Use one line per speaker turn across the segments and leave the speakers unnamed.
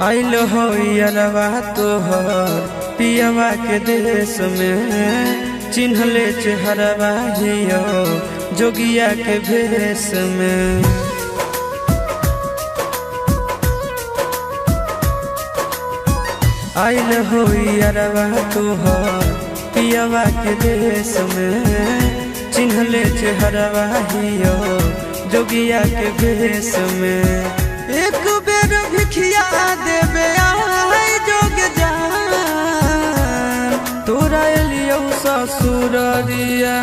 आइल हो यारवा तोहर पियवा के देश में, चिन्हले चेहरवा हियो जोगिया के भेष में। आइल हो यारवा तोहर पियवा के देश में, चिन्हले चेहरवा हियो जोगिया के भेष में। एक बेर भिखिया देवे आई जोग जान, तोरा एलियो ससुररिया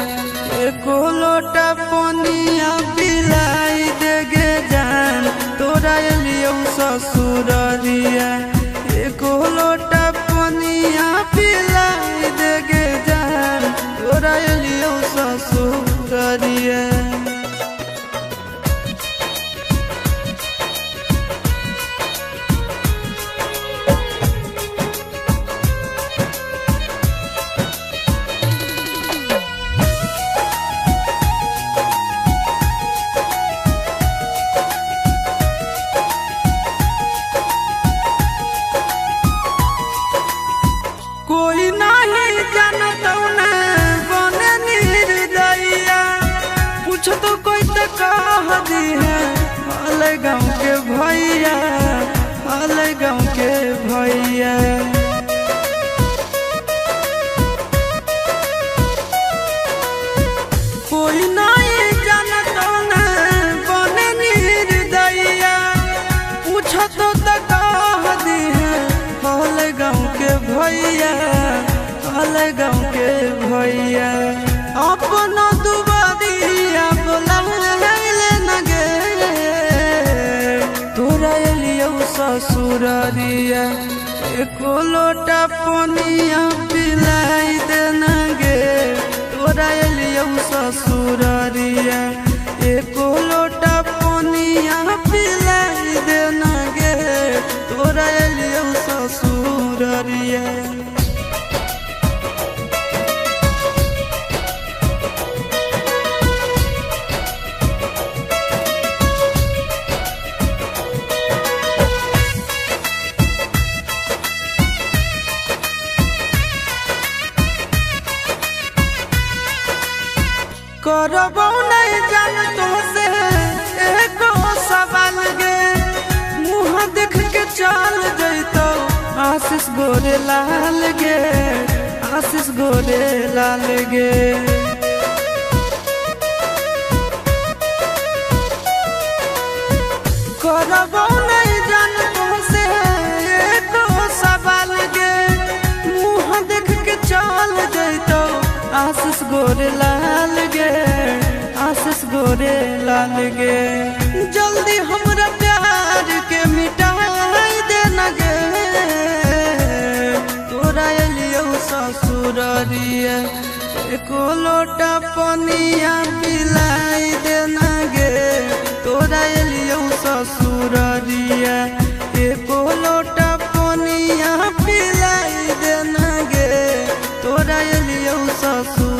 एको लोटा पनिया पिलाई देगे जान। तोरा एलियो ससुररिया एको लोटा पनिया पिलाई देगे जान। तोरा एलियो ससुररिया कोई नहीं जानता बने निर्दयिया, पूछ तो कोई तो कह दी है हाल गाँव के भैया, हाल गाँव के भैया। कोई नहीं जानता बने निर्दयिया, पूछ तो कह दी है हाल गाँव के भैया, हाल गाँव के भैया। अपना दुबारिया बोलाइले न गे, तोरा एलियो ससुररिया एको लोटा पनिया पिलाई दे न गे। तोरा एलियो ससुररिया एको लोटा पनिया पिलाई दे न गे। तोरा एलियो ससुररिया करबो नहीं जान तो से एको सवाल गे, मुँह देख के चल जैतो आशीष गोरे लाल गे, आशीष गोरे लाल गे। करबो नहीं जान तो से एको सवाल गे, मुँह देख के चल जैतो आशीष गोरे लाल गे, आशीष गोरे लाल गे। जल्दी हमरा प्यार के मिटाई दे न गे, तोरा एलियो ससुररिया एको लोटा पनिया पिलाई दे न गे। तोरा एलियो ससुररिया एको लोटा पनिया पिलाई दे न गे। तोरा एलियो ससुर